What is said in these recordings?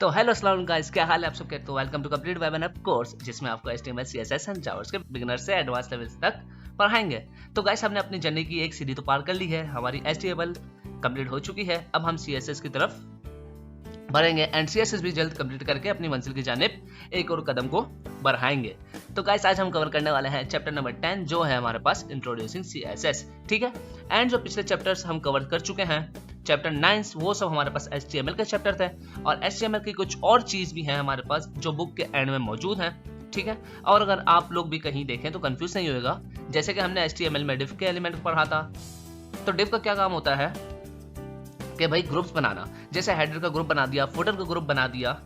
तो हेलो अस्सलाम गाइस, क्या हाल है आप सबके। तो welcome to complete web and app course, जिसमें आपको HTML, CSS and JavaScript beginner से एडवांस लेवल्स तक पढ़ाएंगे। तो गाइस, हमने अपनी जर्नी की एक सीढ़ी तो पार कर ली है, हमारी HTML कंप्लीट हो चुकी है। अब हम CSS की तरफ बढ़ेंगे एंड CSS भी जल्द कंप्लीट करके अपनी मंजिल की जानिब एक और कदम को बढ़ाएंगे। तो गाइस, आज हम कवर करने वाले हैं चैप्टर नंबर 10, जो है हमारे पास इंट्रोड्यूसिंग CSS। ठीक है, एंड जो पिछले चैप्टर्स हम कवर कर चुके हैं, चैप्टर 9, वो सब हमारे पास HTML के चैप्टर थे, और HTML की कुछ और चीज भी है हमारे पास जो बुक के एंड में मौजूद है। ठीक है, और अगर आप लोग भी कहीं देखें तो कंफ्यूज नहीं होगा। जैसे कि हमने HTML में div के एलिमेंट पढ़ा था, तो div का क्या काम होता है कि भाई ग्रुप्स बनाना। जैसे हेडर का ग्रुप बना दिया, फुटर का ग्रुप बना दिया,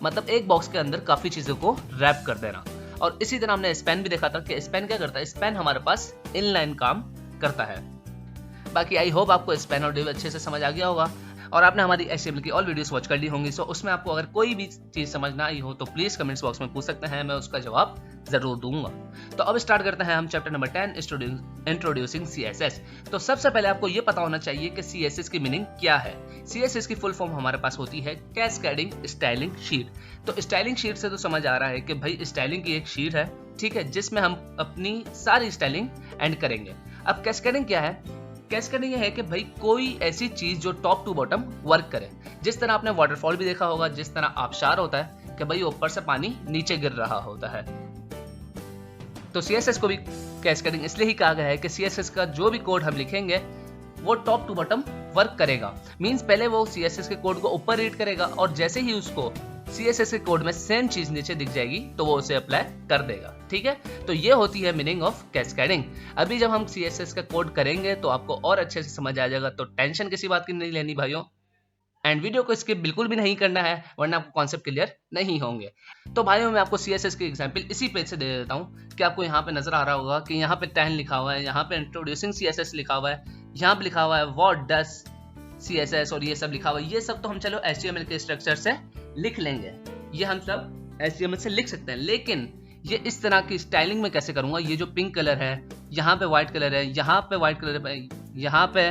मतलब एक बॉक्स के अंदर काफी चीजों को रैप कर देना। और इसी तरह हमने स्पैन भी देखा था कि स्पैन क्या करता है। स्पैन हमारे पास इनलाइन काम करता है। बाकी आई होप आपको स्पैन और div अच्छे से समझ आ गया होगा, और आपने हमारी HTML की ऑल वीडियोस वॉच कर ली होंगी। सो उसमें आपको अगर कोई भी चीज समझ ना आई हो तो प्लीज कमेंट्स बॉक्स में पूछ सकते हैं, मैं उसका जवाब जरूर दूंगा। तो अब स्टार्ट करते हैं हम चैप्टर नंबर 10, इंट्रोड्यूसिंग CSS। तो सबसे पहले आपको ये पता होना चाहिए कि CSS की मीनिंग क्या है। CSS की फुल फॉर्म हमारे पास होती है कैस्केडिंग स्टाइलिंग शीट। तो स्टाइलिंग शीट से तो समझ आ रहा है कि भाई स्टाइलिंग की एक शीट है, ठीक है, जिसमें हम अपनी सारी स्टाइलिंग एंड करेंगे। अब कैस्केडिंग क्या है? कैस्केडिंग है कि भाई कोई ऐसी चीज जो टॉप टू बॉटम वर्क करे। जिस तरह आपने वाटरफॉल भी देखा होगा, जिस तरह आबशार होता है कि भाई ऊपर से पानी नीचे गिर रहा होता है। तो CSS को भी कैस्केडिंग इसलिए ही कहा गया है कि CSS का जो भी कोड हम लिखेंगे वो टॉप टू बॉटम वर्क करेगा। मींस पहले वो CSS के कोड को ऊपर रीड करेगा, और जैसे ही उसको CSS के कोड में सेम चीज नीचे दिख जाएगी तो वो उसे अप्लाई कर देगा। ठीक है, तो ये होती है मीनिंग ऑफ कैस्केडिंग। अभी जब हम CSS का कोड करेंगे तो आपको और अच्छे से समझ आ जाएगा, तो टेंशन किसी बात की नहीं लेनी भाइयों। एंड वीडियो को स्किप बिल्कुल भी नहीं करना है, वरना आपको कॉन्सेप्ट क्लियर नहीं होंगे। तो भाइयों, मैं आपको CSS की एग्जांपल इसी पेज से दे देता हूँ कि आपको यहाँ पे नजर आ रहा होगा कि यहाँ पे 10 लिखा हुआ है, यहाँ पे इंट्रोड्यूसिंग CSS लिखा हुआ है, यहाँ पे लिखा हुआ है व्हाट डज CSS, और ये सब लिखा हुआ है। ये सब तो हम चलो HTML के स्ट्रक्चर से लिख लेंगे, ये हम सब HTML से लिख सकते हैं। लेकिन ये इस तरह की स्टाइलिंग में कैसे करूंगा? ये जो पिंक कलर है, यहाँ पे व्हाइट कलर है, यहाँ पे व्हाइट कलर है, यहाँ पे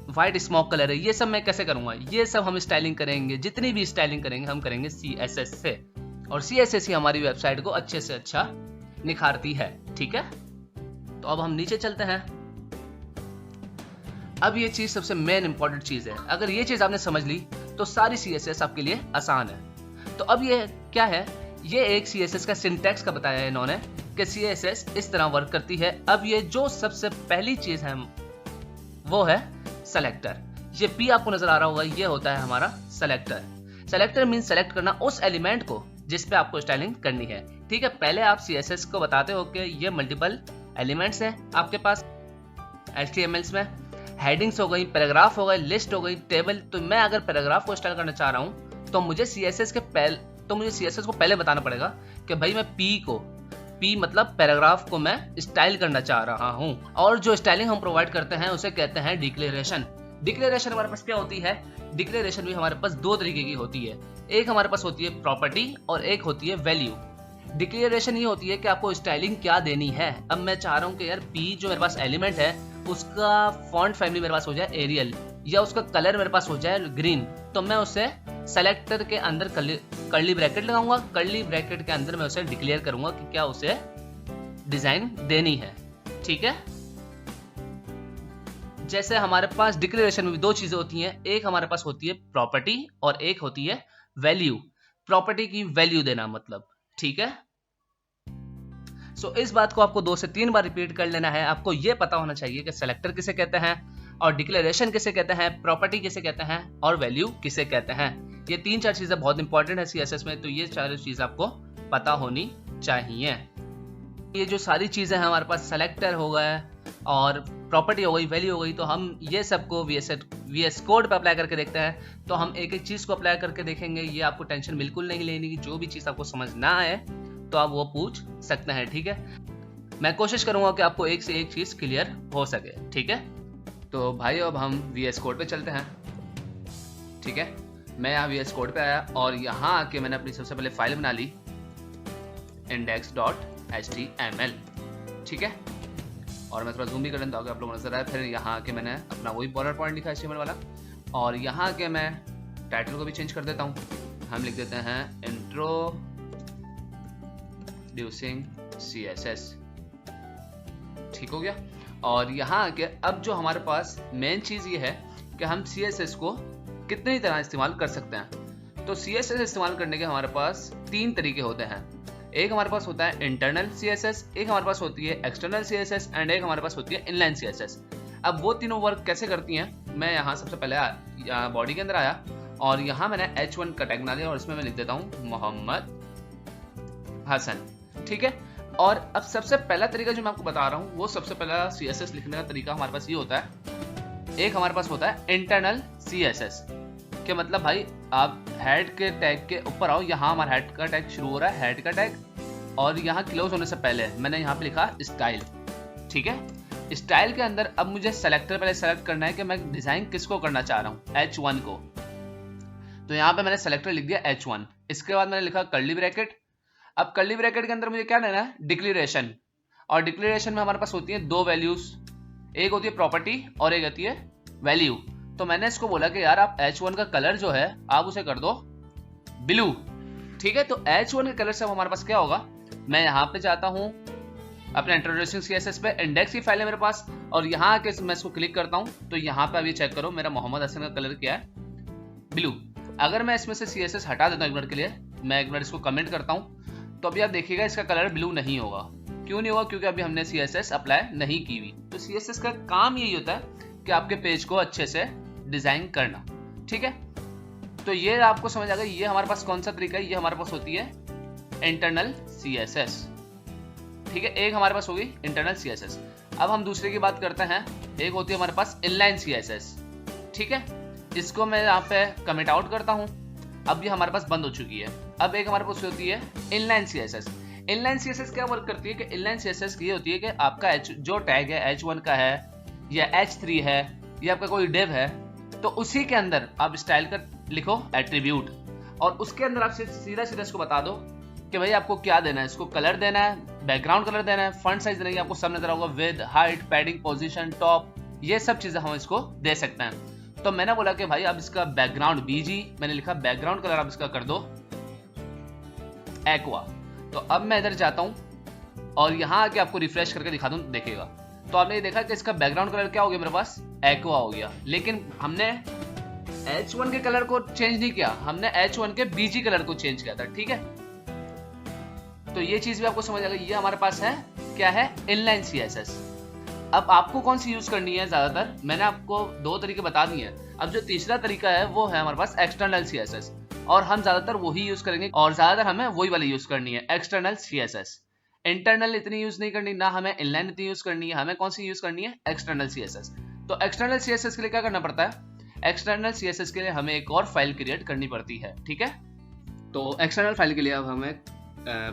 व्हाइट स्मोक कलर है, ये सब मैं कैसे करूंगा? ये सब हम स्टाइलिंग करेंगे, जितनी भी स्टाइलिंग करेंगे हम करेंगे CSS से, और CSS ही हमारी वेबसाइट को अच्छे से अच्छा निखारती है। ठीक है, तो अब हम नीचे चलते हैं। अब ये चीज सबसे मेन इंपॉर्टेंट चीज है। अगर ये चीज आपने समझ ली तो सारी CSS आपके लिए आसान है। तो अब ये क्या है? ये एक CSS का सिंटैक्स का बताया है इन्होंने कि CSS इस तरह वर्क करती है। अब ये जो सबसे पहली चीज है वो है सेलेक्टर। ये P आपको नजर आ रहा होगा, ये होता है हमारा सेलेक्टर। सेलेक्टर मीन सेलेक्ट करना उस एलिमेंट को जिस पे आपको स्टाइलिंग करनी है। ठीक है, पहले आप CSS को बताते हो कि ये मल्टीपल एलिमेंट्स हैं आपके पास HTML में। हेडिंग्स हो गई, पैराग्राफ हो गई, लिस्ट हो गई, टेबल। तो मैं अगर पैराग्राफ को स्टाइल करना चाह रहा हूं तो मुझे CSS को पहले बताना पड़ेगा कि भाई मैं P मतलब पैराग्राफ को मैं स्टाइल करना चाह रहा हूं। और जो स्टाइलिंग हम प्रोवाइड करते हैं उसे कहते हैं डिक्लेरेशन। डिक्लेरेशन हमारे पास क्या होती है? डिक्लेरेशन भी हमारे पास दो तरीके की होती है। एक हमारे पास होती है प्रॉपर्टी और एक होती है वैल्यू। डिक्लेरेशन ये होती है कि आपको स्टाइलिंग क्या देनी है। अब मैं चाह रहा हूं कि यार P जो मेरे पास एलिमेंट है उसका फॉन्ट फैमिली मेरे पास हो जाए एरियल, या उसका कलर मेरे पास हो जाए ग्रीन। तो मैं उसे सेलेक्टर के अंदर कर्ली ब्रैकेट लगाऊंगा। कर्ली ब्रैकेट के अंदर मैं उसे डिक्लेयर करूंगा कि क्या उसे डिजाइन देनी है। ठीक है, जैसे हमारे पास डिक्लेरेशन में भी दो चीजें होती हैं। एक हमारे पास होती है प्रॉपर्टी और एक होती है वैल्यू। प्रॉपर्टी की वैल्यू देना मतलब। ठीक है, सो इस बात को आपको 2 से 3 बार रिपीट कर लेना है। आपको यह पता होना चाहिए कि सेलेक्टर किसे कहते हैं, और डिक्लेरेशन किसे कहते हैं, प्रॉपर्टी किसे कहते हैं, और वैल्यू किसे कहते हैं। ये 3-4 चीजें बहुत इंपॉर्टेंट है CSS में, तो ये चारों चीज आपको पता होनी चाहिए। ये जो सारी चीजें हैं हमारे पास, सेलेक्टर हो गए और प्रॉपर्टी हो गई, वैल्यू हो गई, तो हम ये सबको VS कोड पे अप्लाई करके देखते हैं। तो हम एक एक चीज को अप्लाई करके देखेंगे। ये आपको टेंशन बिल्कुल नहीं लेनी की जो भी चीज आपको समझ ना आए तो आप वो पूछ सकते हैं। ठीक है, मैं कोशिश करूंगा कि आपको एक से एक चीज क्लियर हो सके। ठीक है, तो भाई अब हम VS कोड पे चलते हैं। ठीक है, मैं यहाँ VS कोड पे आया और यहाँ आके मैंने अपनी सबसे पहले फाइल बना ली index.html। ठीक है, और मैं थोड़ा जूम भी कर लेता हूँ आप लोगों को नजर आए। फिर यहाँ आके मैंने अपना वही बॉर्डर पॉइंट लिखा HTML वाला, और यहाँ आके मैं टाइटल को भी चेंज कर देता हूँ, हम लिख देते हैं इंट्रोड्यूसिंग CSS। ठीक हो गया। और यहाँ आके अब जो हमारे पास मेन चीज ये है कि हम CSS को कितनी तरह इस्तेमाल कर सकते हैं। तो CSS इस्तेमाल करने के हमारे पास 3 तरीके होते हैं। एक हमारे पास होता है इंटरनल CSS, एक हमारे पास होती है एक्सटर्नल CSS एंड एक हमारे पास होती है इनलाइन CSS। अब वो तीनों वर्क कैसे करती हैं, मैं यहाँ सबसे पहले बॉडी के अंदर आया और यहाँ मैंने H1 का टैग बना लिया और इसमें मैं लिख देता हूँ मोहम्मद हसन। ठीक है। और अब सबसे पहला तरीका जो मैं आपको बता रहा हूँ वो सबसे पहला CSS लिखने का तरीका हमारे पास ये होता है, एक हमारे पास होता है इंटरनल CSS के मतलब भाई आप हेड के टैग के ऊपर आओ, यहाँ हमारा हेड का टैग शुरू हो रहा है, हेड का टैग, और यहाँ क्लोज होने से पहले मैंने यहाँ पे लिखा स्टाइल। ठीक है। स्टाइल के अंदर अब मुझे सेलेक्टर पहले सेलेक्ट करना है कि मैं डिजाइन किसको करना चाह रहा हूँ, H1 को। तो यहाँ पे मैंने सेलेक्टर लिख दिया H1। इसके बाद मैंने लिखा कर्ली ब्रैकेट। अब कर्ली ब्रैकेट के अंदर मुझे क्या लेना है, डिक्लेरेशन। और डिक्लेरेशन में हमारे पास होती है 2 वैल्यूज, एक होती है प्रॉपर्टी और एक होती है वैल्यू। तो मैंने इसको बोला कि यार आप H1 का कलर जो है आप उसे कर दो ब्लू। ठीक है। तो H1 के कलर से हमारे पास क्या होगा, मैं यहाँ पे जाता हूँ अपने इंट्रोड्यूसिंग CSS पे, इंडेक्स की फाइल है मेरे पास, और यहाँ आके मैं इसको क्लिक करता हूँ तो यहाँ पे अभी चेक करो मेरा मोहम्मद हसन का कलर क्या है, ब्लू। अगर मैं इसमें से CSS हटा देता हूँ एक मिनट के लिए, मैं एक मिनट इसको कमेंट करता हूँ, तो अभी आप देखिएगा इसका कलर ब्लू नहीं होगा। क्यों नहीं होगा, क्योंकि अभी हमने CSS अप्लाई नहीं की हुई। तो CSS का काम यही होता है कि आपके पेज को अच्छे से डिजाइन करना। ठीक है। तो ये आपको समझ आ गया, ये हमारे पास कौन सा तरीका है, ये हमारे पास होती है इंटरनल CSS। ठीक है। एक हमारे पास होगी इंटरनल CSS। अब हम दूसरे की बात करते हैं, एक होती है हमारे पास इनलाइन CSS। ठीक है। इसको मैं यहाँ पे कमेंट आउट करता हूँ, अब ये हमारे पास बंद हो चुकी है। अब एक हमारे पास होती है इनलाइन CSS। इनलाइन CSS क्या वर्क करती है कि इनलाइन CSS ये होती है कि आपका जो टैग है H1 का है या H3 है या आपका कोई डिव है, तो उसी के अंदर आप स्टाइल का लिखो एट्रीब्यूट, और उसके अंदर आप सीधा सीधा इसको बता दो कि भाई आपको क्या देना है, इसको कलर देना है, बैकग्राउंड कलर देना है, फॉन्ट साइज देना है, आपको सब नजर होगा, width, height, padding, position, top, ये सब चीजें हम इसको दे सकते हैं। तो मैंने बोला कि भाई अब इसका बैकग्राउंड BG, मैंने लिखा बैकग्राउंड कलर आप इसका कर दो एक्वा। तो अब मैं इधर जाता हूं और यहां आके आपको रिफ्रेश करके दिखा दूं, देखिएगा तो आपने ये देखा कि इसका बैकग्राउंड कलर क्या हो गया, मेरे पास एक्वा हो गया। लेकिन हमने H1 के कलर को चेंज नहीं किया, हमने H1 के BG कलर को चेंज किया था। ठीक है। तो ये चीज भी आपको समझ आ गई। ये हमारे पास है क्या है, इनलाइन CSS। अब आपको कौन सी यूज करनी है, ज्यादातर मैंने आपको 2 तरीके बता दिए हैं। अब जो तीसरा तरीका है वो है हमारे पास एक्सटर्नल CSS, और हम ज्यादातर वही यूज करेंगे, और ज्यादातर हमें वही वाली यूज करनी है, एक्सटर्नल CSS। इंटरनल इतनी यूज नहीं करनी, ना हमें इनलाइन इतनी यूज करनी है, हमें कौन सी यूज करनी है, एक्सटर्नल CSS। तो एक्सटर्नल CSS के लिए क्या करना पड़ता है, एक्सटर्नल CSS के लिए हमें एक और फाइल क्रिएट करनी पड़ती है। ठीक है। तो एक्सटर्नल फाइल के लिए अब हमें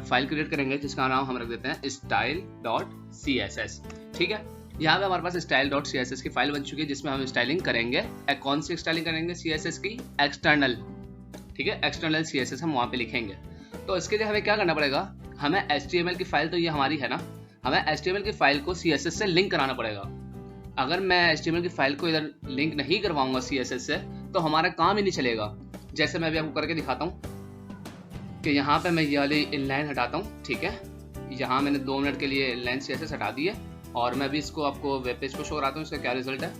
फाइल क्रिएट करेंगे जिसका नाम हम रख देते हैं style.css। ठीक है। यहाँ पे हमारे पास style.css की फाइल बन चुकी है जिसमें हम स्टाइलिंग करेंगे। कौन सी स्टाइलिंग करेंगे, CSS की एक्सटर्नल। ठीक है। एक्सटर्नल CSS हम वहाँ पे लिखेंगे। तो इसके लिए हमें क्या करना पड़ेगा, हमें HTML की फाइल तो ये हमारी है ना, हमें HTML की फाइल को CSS से लिंक कराना पड़ेगा। अगर मैं HTML की फाइल को इधर लिंक नहीं करवाऊंगा CSS से तो हमारा काम ही नहीं चलेगा। जैसे मैं अभी आपको करके दिखाता हूँ कि यहाँ पे मैं ये वाली इनलाइन हटाता हूँ। ठीक है। यहाँ मैंने 2 मिनट के लिए इनलाइन CSS हटा दी है और मैं भी इसको आपको वेब पेज पर शो कराता हूँ इसका क्या रिजल्ट है।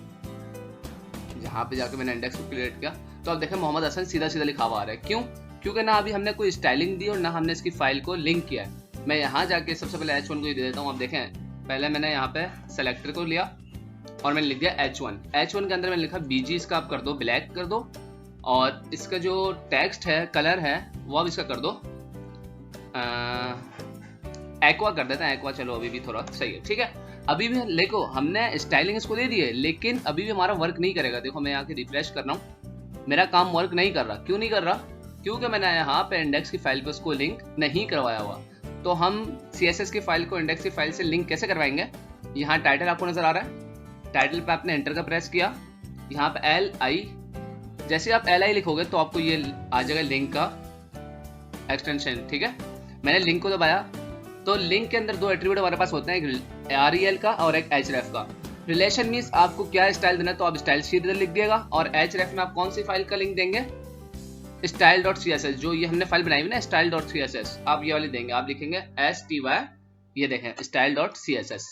यहाँ पे जाके मैंने इंडेक्स को क्रिएट किया तो अब देखें मोहम्मद हसन सीधा सीधा लिखा हुआ आ रहा है। क्यों, क्योंकि ना अभी हमने कोई स्टाइलिंग दी और ना हमने इसकी फाइल को लिंक किया है। मैं यहाँ जाके सबसे पहले H1 को ही दे देता हूँ। अब देखें पहले मैंने यहाँ पे सेलेक्टर को लिया और मैंने लिख दिया H1 के अंदर मैंने लिखा BG, इसका आप कर दो ब्लैक कर दो, और इसका जो टेक्स्ट है कलर है वो अब इसका कर दो एक्वा कर देते हैं, एक्वा। चलो अभी भी थोड़ा सही है। ठीक है। अभी भी देखो हमने स्टाइलिंग इसको दे दी है लेकिन अभी भी हमारा वर्क नहीं करेगा। देखो मैं यहाँ के रिफ्रेश कर रहा हूँ, मेरा काम वर्क नहीं कर रहा। क्यों नहीं कर रहा, क्योंकि मैंने यहाँ पे इंडेक्स की फाइल पे उसको लिंक नहीं करवाया हुआ। तो हम CSS की फाइल को इंडेक्स की फाइल से लिंक कैसे करवाएंगे, यहाँ टाइटल आपको नजर आ रहा है, टाइटल पे आपने एंटर का प्रेस किया, यहाँ पे LI, जैसे आप LI लिखोगे तो आपको ये आ जाएगा लिंक का एक्सटेंशन। ठीक है। मैंने लिंक को दबाया तो लिंक के अंदर 2 एट्रीब्यूट हमारे पास होते हैं, एक rel का और एक href का। रिलेशन मीन्स आपको क्या स्टाइल देना है तो आप स्टाइल शीट इधर लिख दिएगा, और href में आप कौन सी फाइल का लिंक देंगे, style dot C S S, जो ये हमने फाइल बनाई हुई ना style dot C S S, आप ये वाली देंगे, आप लिखेंगे STY, ये देखें style dot C S S.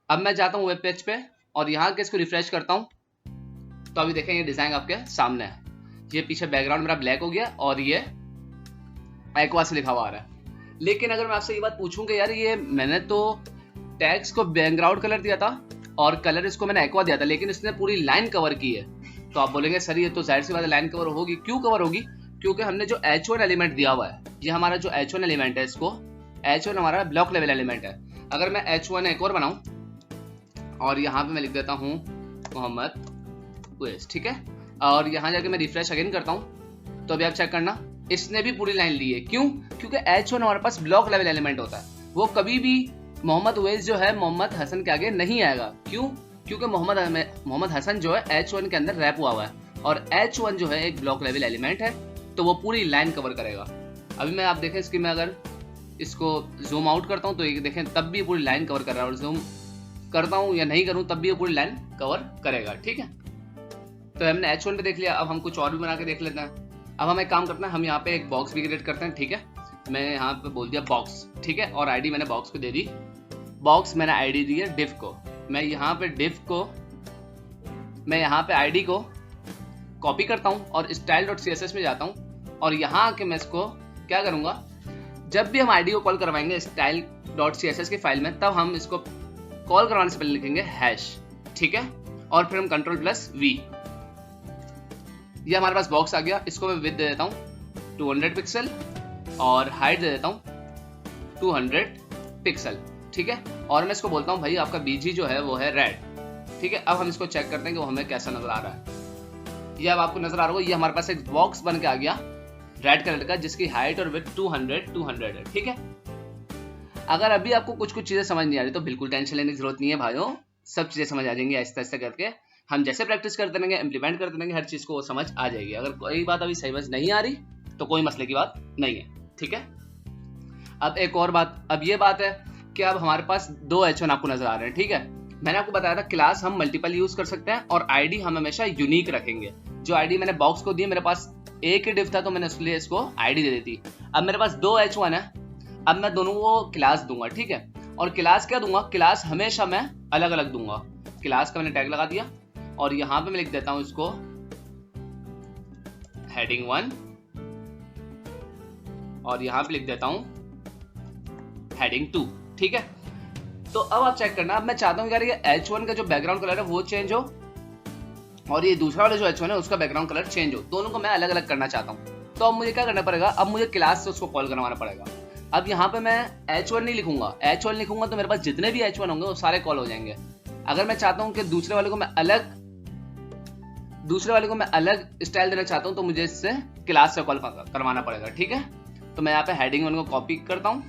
अब मैं जाता हूँ वेब पेज पे और यहाँ के इसको रिफ्रेश करता हूँ, तो अभी देखें ये डिजाइन आपके सामने है। ये पीछे बैकग्राउंड मेरा ब्लैक हो गया और ये एक्वा से लिखा हुआ आ रहा है। लेकिन अगर मैं आपसे ये बात पूछूं कि यार ये मैंने तो टैक्स को बैकग्राउंड कलर दिया था और कलर इसको मैंने एक्वा दिया था, लेकिन इसने पूरी लाइन कवर की है, तो आप बोलेंगे सर ये तो जाहिर सी बात है लाइन कवर होगी। क्यों कवर होगी? क्योंकि हमने जो H1 एलिमेंट दिया हुआ है, ये हमारा जो H1 एलिमेंट है, इसको H1 हमारा ब्लॉक लेवल एलिमेंट है। अगर मैं H1 एक और बनाऊं और यहाँ पे मैं लिख देता हूँ मोहम्मद उवैस, ठीक है, और यहाँ जाके मैं रिफ्रेश अगेन करता हूँ, तो अभी आप चेक करना इसने भी पूरी लाइन ली है। क्यों? क्योंकि H1 हमारे पास ब्लॉक लेवल एलिमेंट होता है, वो कभी भी मोहम्मद उवैस जो है मोहम्मद हसन के आगे नहीं आएगा। क्यों? क्योंकि मोहम्मद हसन जो है H1 के अंदर रैप हुआ है और H1 जो है एक ब्लॉक लेवल एलिमेंट है, तो वो पूरी लाइन कवर करेगा। अभी मैं आप देखें इसकी मैं अगर इसको जूम आउट करता हूँ तो ये देखें तब भी पूरी लाइन कवर कर रहा है, और जूम करता हूँ या नहीं करूँ तब भी ये पूरी लाइन कवर करेगा। ठीक है, तो हमने H1 पे देख लिया, अब हम कुछ और भी बना के देख लेते हैं। अब हम एक काम करते हैं, हम यहाँ पे एक बॉक्स भी क्रिएट करते हैं। ठीक है, मैं यहाँ पे बोल दिया बॉक्स, ठीक है, और आईडी मैंने बॉक्स को दे दी, बॉक्स मैंने आईडी दी है डिफ को। मैं यहाँ पे डिफ को, मैं यहाँ पे आईडी को कॉपी करता हूँ और style dot C S S में जाता हूँ और यहाँ आके मैं इसको क्या करूँगा, जब भी हम आईडी को कॉल करवाएंगे style dot C S S की फाइल में, तब हम इसको कॉल करवाने से पहले लिखेंगे हैश, ठीक है, और फिर हम Ctrl+V। ये हमारे पास बॉक्स आ गया, इसको मैं विड्थ दे देता हूँ 200 पिक्सल और हाइट दे देता हूँ 200 पिक्सल, ठीक है, और मैं इसको बोलता हूँ भाई आपका बीजी जो है वो है रेड। ठीक है, अब हम इसको चेक करते हैं कि वो हमें कैसा नजर आ रहा है। ये अब आपको नजर आ रहा होगा, ये हमारे पास एक बॉक्स बन के आ गया रेड कलर का, जिसकी हाइट और विड्थ 200 है। ठीक है, अगर अभी आपको कुछ कुछ चीजें समझ नहीं आ रही तो बिल्कुल टेंशन लेने की जरूरत नहीं है भाइयों, सब चीजें समझ आ जाएंगी आहिस्ता आहिस्ता करके। हम जैसे प्रैक्टिस करते रहेंगे, इम्प्लीमेंट करते रहेंगे, हर चीज को समझ आ जाएगी। अगर कोई बात अभी समझ नहीं आ रही तो कोई मसले की बात नहीं है। ठीक है, अब एक और बात, अब ये बात है कि अब हमारे पास दो H1 आपको नजर आ रहे हैं। ठीक है, मैंने आपको बताया था क्लास हम मल्टीपल यूज कर सकते हैं और आईडी हम हमेशा यूनिक रखेंगे। जो आईडी मैंने बॉक्स को दी, मेरे पास एक ही डिव था तो मैंने इसलिए इसको आईडी दे दी थी। अब मेरे पास दो H1 है, अब मैं दोनों को क्लास दूंगा। ठीक है, और क्लास क्या दूंगा, क्लास हमेशा मैं अलग अलग दूंगा। क्लास का मैंने टैग लगा दिया और यहाँ पे मैं लिख देता हूं इसको हेडिंग 1 और यहाँ पे लिख देता हूं हेडिंग 2। ठीक है, तो अब आप चेक करना, अब मैं चाहता हूँ यार ये H1 का जो बैकग्राउंड कलर है वो चेंज हो और ये दूसरा वाला जो H1 है उसका बैकग्राउंड कलर चेंज हो, दोनों को मैं अलग अलग करना चाहता हूँ। तो अब मुझे क्या करना पड़ेगा, अब मुझे क्लास से उसको कॉल करवाना पड़ेगा। अब यहाँ पे मैं H1 नहीं लिखूंगा, H1 लिखूंगा तो मेरे पास जितने भी H1 होंगे वो सारे कॉल हो जाएंगे। अगर मैं चाहता हूँ कि दूसरे वाले को मैं अलग स्टाइल देना चाहता हूँ तो मुझे इससे क्लास से कॉल करवाना पड़ेगा। ठीक है, तो मैं यहाँ पे हेडिंग 1 को कॉपी करता हूँ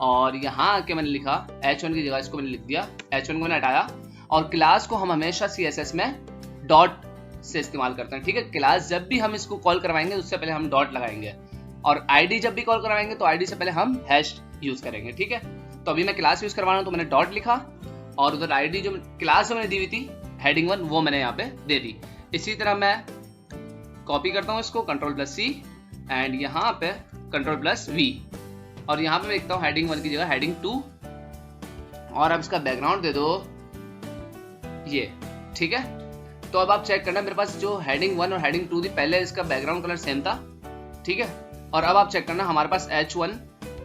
और यहाँ आके मैंने लिखा H1 की जगह इसको मैंने लिख दिया, H1 को मैंने हटाया और क्लास को हम हमेशा CSS में डॉट से इस्तेमाल करते हैं। ठीक है, क्लास जब भी हम इसको कॉल करवाएंगे उससे पहले हम डॉट लगाएंगे और आईडी जब भी कॉल करवाएंगे तो आईडी से पहले हम हैश यूज करेंगे। ठीक है, तो अभी मैं क्लास यूज करवाना हूं तो मैंने डॉट लिखा और उधर आईडी जो क्लास मैंने दी हुई थी हेडिंग 1 वो मैंने यहाँ पे दे दी। इसी तरह मैं कॉपी करता हूँ इसको Ctrl+C एंड यहाँ पे Ctrl+V और यहाँ पे मैं लिखता हूँ हेडिंग 1 की जगह हेडिंग 2 और अब इसका बैकग्राउंड दे दो ये। ठीक है, तो अब आप चेक करना, मेरे पास जो हेडिंग 1 और हेडिंग 2 थी पहले इसका बैकग्राउंड कलर सेम था। ठीक है, और अब आप चेक करना हमारे पास H1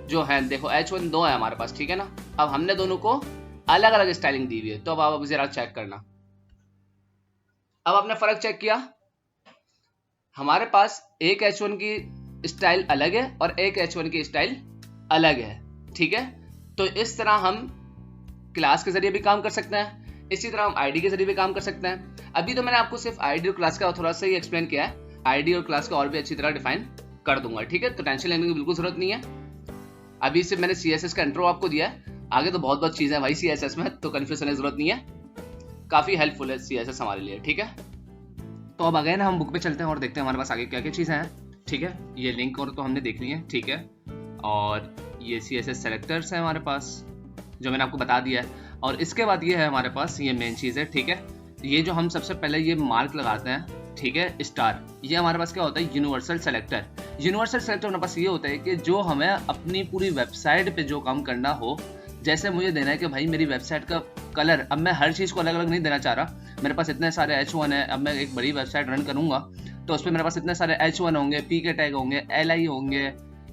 जो है, देखो H1 दो है हमारे पास। ठीक है ना, अब हमने दोनों को अलग अलग स्टाइलिंग दी हुई है, तो अब आप जरा चेक करना। अब आपने फर्क चेक किया, हमारे पास एक H1 की स्टाइल अलग है और एक H1 की स्टाइल अलग है। ठीक है, तो इस तरह हम क्लास के जरिए भी काम कर सकते हैं, इसी तरह हम आईडी के जरिए भी काम कर सकते हैं। अभी तो मैंने आपको सिर्फ आईडी और क्लास का थोड़ा सा ही एक्सप्लेन किया है, आईडी और क्लास का और भी अच्छी तरह डिफाइन कर दूंगा। ठीक है, तो टेंशन लेने की बिल्कुल जरूरत नहीं है। अभी सिर्फ मैंने CSS का इंट्रो आपको दिया है, आगे तो बहुत बहुत चीजें हैं भाई CSS में, तो कंफ्यूज होने की जरूरत नहीं है, काफी हेल्पफुल है CSS हमारे लिए। ठीक है, तो अब अगेन हम बुक पे चलते हैं और देखते हैं हमारे पास आगे क्या क्या चीजें हैं। ठीक है, ये लिंक और तो हमने देख ली है। ठीक है, और ये CSS सेलेक्टर्स है हमारे पास जो मैंने आपको बता दिया है, और इसके बाद ये है हमारे पास ये मेन चीज है। ठीक है, ये जो हम सबसे पहले ये मार्क लगाते हैं ठीक है, स्टार, ये हमारे पास क्या होता है, यूनिवर्सल सेलेक्टर। यूनिवर्सल सेलेक्टर हमारे पास ये होता है कि जो हमें अपनी पूरी वेबसाइट पे जो काम करना हो, जैसे मुझे देना है कि भाई मेरी वेबसाइट का कलर, अब मैं हर चीज़ को अलग अलग नहीं देना चाह रहा, मेरे पास इतने सारे H1 है, अब मैं एक बड़ी वेबसाइट रन करूंगा तो उसमें मेरे पास इतने सारे H1 होंगे, P के टैग होंगे, LI होंगे,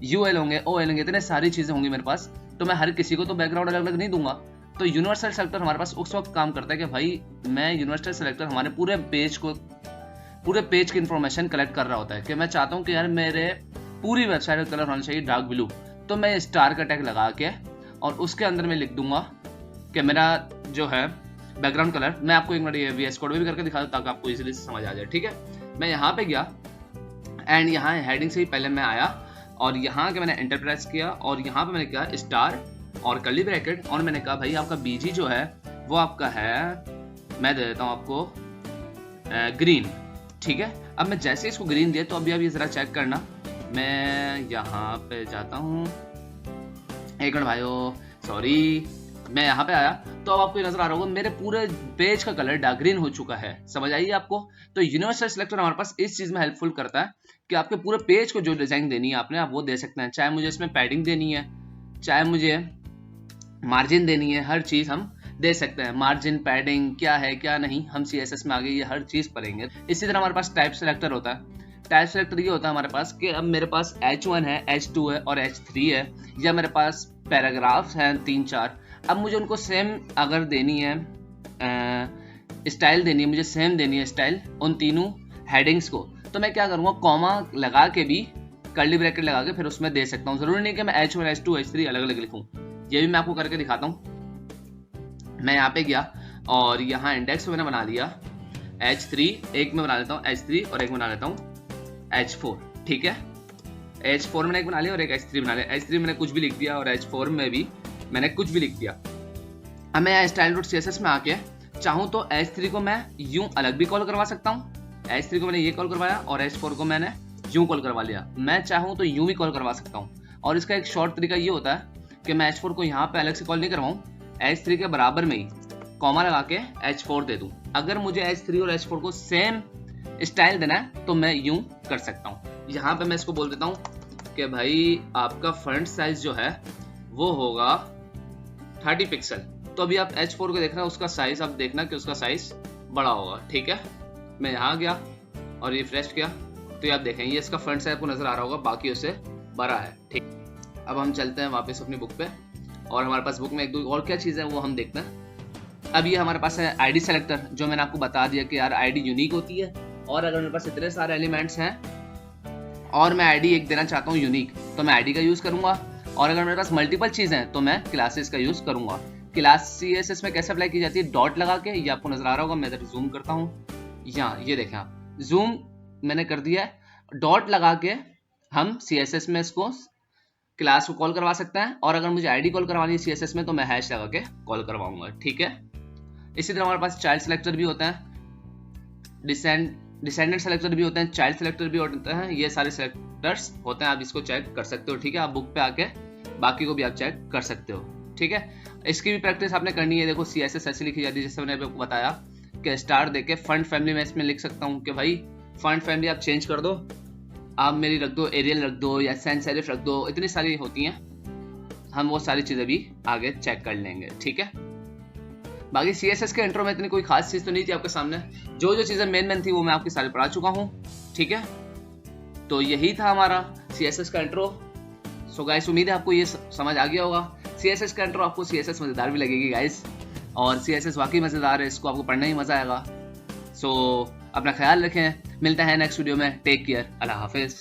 UL होंगे, OL होंगे, इतने सारी चीज़ें होंगी मेरे पास, तो मैं हर किसी को तो बैकग्राउंड अलग अलग नहीं दूंगा। तो यूनिवर्सल सेलेक्टर हमारे पास उस वक्त काम करता है कि भाई मैं यूनिवर्सल सेलेक्टर हमारे पूरे पेज की इंफॉर्मेशन कलेक्ट कर रहा होता है कि मैं चाहता हूँ कि यार मेरे पूरी वेबसाइट का कलर होना चाहिए डार्क ब्लू, तो मैं स्टार का टैग लगा के और उसके अंदर मैं लिख दूंगा कि मेरा जो है बैकग्राउंड कलर, मैं आपको एक मिनट ये VS कोड भी करके दिखा दूँ ताकि आपको इजीली समझ आ जाए। ठीक है, मैं यहाँ पे गया एंड यहाँ हेडिंग से ही पहले मैं आया और यहाँ के मैंने एंटर प्रेस किया और यहाँ पे मैंने किया स्टार और कर्ली ब्रैकेट और मैंने कहा भाई आपका BG जो है वो आपका है, मैं दे देता हूँ आपको ग्रीन। ठीक है, अब मैं जैसे इसको ग्रीन दिया तो अभी आप ये जरा चेक करना, मैं यहाँ पे जाता हूँ, एक मिनट भाइयों, सॉरी, मैं यहाँ पे आया तो अब आपको ये नजर आ रहा होगा मेरे पूरे पेज का कलर डार्क ग्रीन हो चुका है। समझ आइए आपको। तो यूनिवर्सल सेलेक्टर हमारे पास इस चीज में हेल्पफुल करता है कि आपके पूरे पेज को जो डिजाइन देनी है आपने, आप वो दे सकते हैं, चाहे मुझे इसमें पैडिंग देनी है, चाहे मुझे मार्जिन देनी है, हर चीज हम दे सकते हैं। मार्जिन, पैडिंग क्या है क्या नहीं, हम CSS में आगे ये हर चीज पढ़ेंगे। इसी तरह हमारे पास टाइप सेलेक्टर होता है। टाइप सेलेक्टर ये होता है हमारे पास कि अब मेरे पास H1 है, H2 है और H3 है, या मेरे पास पैराग्राफ्स हैं 3-4, अब मुझे उनको सेम अगर देनी है, स्टाइल देनी है, मुझे सेम देनी है स्टाइल उन तीनों हेडिंग्स को, तो मैं क्या करूँगा, कॉमा लगा के भी, कर्ली ब्रैकेट लगा के फिर उसमें दे सकता हूँ। जरूरी नहीं कि मैं H1, H2, H3 अलग अलग लिखूँ, ये भी मैं आपको करके दिखाता हूँ। मैं यहाँ पे गया और यहाँ इंडेक्स मैंने बना लिया H3, एक में बना लेता हूँ H3 और एक बना लेता हूँ H4। ठीक है, H4 मैंने एक बना लिया और एक H3 बना लिया। H3 मैंने कुछ भी लिख दिया और H4 में भी मैंने कुछ भी लिख दिया। अब मैं style.css में आके चाहूँ तो H3 को मैं यूं अलग भी कॉल करवा सकता हूँ, H3 को मैंने ये कॉल करवाया और H4 को मैंने यूं कॉल करवा लिया। मैं चाहूँ तो यूं भी कॉल करवा सकता हूँ, और इसका एक शॉर्ट तरीका ये होता है कि मैं H4 को यहाँ पे अलग से कॉल नहीं करवाऊँ, H3 के बराबर में ही कॉमा लगा के H4 दे दूं। अगर मुझे H3 और H4 को सेम स्टाइल देना है तो मैं यूं कर सकता हूं। यहाँ पे मैं इसको बोल देता हूं कि भाई आपका फ्रंट साइज जो है वो होगा 30 पिक्सल। तो अभी आप H4 को देख रहे हैं, उसका साइज आप देखना कि उसका साइज बड़ा होगा। ठीक है, मैं यहाँ गया और रिफ्रेश किया तो ये आप देखें, ये इसका फ्रंट साइज आपको नजर आ रहा होगा, बाकी उससे बड़ा है। ठीक, अब हम चलते हैं वापस अपनी बुक पे और हमारे पास बुक में एक दो और क्या चीज़ है वो हम देखते हैं। अब ये हमारे पास है ID सेलेक्टर, जो मैंने आपको बता दिया कि यार ID यूनिक होती है, और अगर मेरे पास इतने सारे एलिमेंट्स हैं और मैं ID एक देना चाहता हूँ यूनिक, तो मैं ID का यूज़ करूँगा, और अगर मेरे पास मल्टीपल चीज़ हैं तो मैं क्लासेस का यूज़ करूँगा। क्लास CSS में कैसे अप्लाई की जाती है, डॉट लगा के, ये आपको नजर आ रहा होगा, मैं इधर जूम करता हूँ, यहाँ ये देखें आप, जूम मैंने कर दिया है, डॉट लगा के हम CSS में इसको क्लास को कॉल करवा सकते हैं, और अगर मुझे ID कॉल करवानी है CSS में तो मैं हैश लगा के कॉल करवाऊंगा। ठीक है, इसी तरह हमारे पास चाइल्ड सेलेक्टर भी होते हैं, डिसेंडेंट सेलेक्टर भी होते हैं, चाइल्ड सेलेक्टर भी होते हैं, ये सारे सेलेक्टर्स होते हैं, आप इसको चेक कर सकते हो। ठीक है, आप बुक पे आके बाकी को भी आप चेक कर सकते हो। ठीक है, इसकी भी प्रैक्टिस आपने करनी है। देखो CSS ऐसी लिखी जाती है, जैसे मैंने आपको बताया कि स्टार देके फंड फैमिली में इसमें लिख सकता हूँ कि भाई फंड फैमिली आप चेंज कर दो, आप मेरी रख दो, एरियल रख दो या सैन सेरिफ रख दो, इतनी सारी होती हैं, हम वो सारी चीज़ें भी आगे चेक कर लेंगे। ठीक है, बाकी CSS के इंट्रो में इतनी कोई खास चीज़ तो नहीं थी आपके सामने, जो जो चीज़ें मेन थी वो मैं आपके सारे पढ़ा चुका हूँ। ठीक है, तो यही था हमारा CSS का इंट्रो। सो गाइस, उम्मीद है आपको ये समझ आ गया होगा। CSS का इंट्रो आपको CSS मज़ेदार भी लगेगी गाइस, और CSS वाकई मज़ेदार है, इसको आपको पढ़ने ही मज़ा आएगा। सो अपना ख्याल रखें, मिलते हैं नेक्स्ट वीडियो में, टेक केयर, अल्लाह हाफिज़।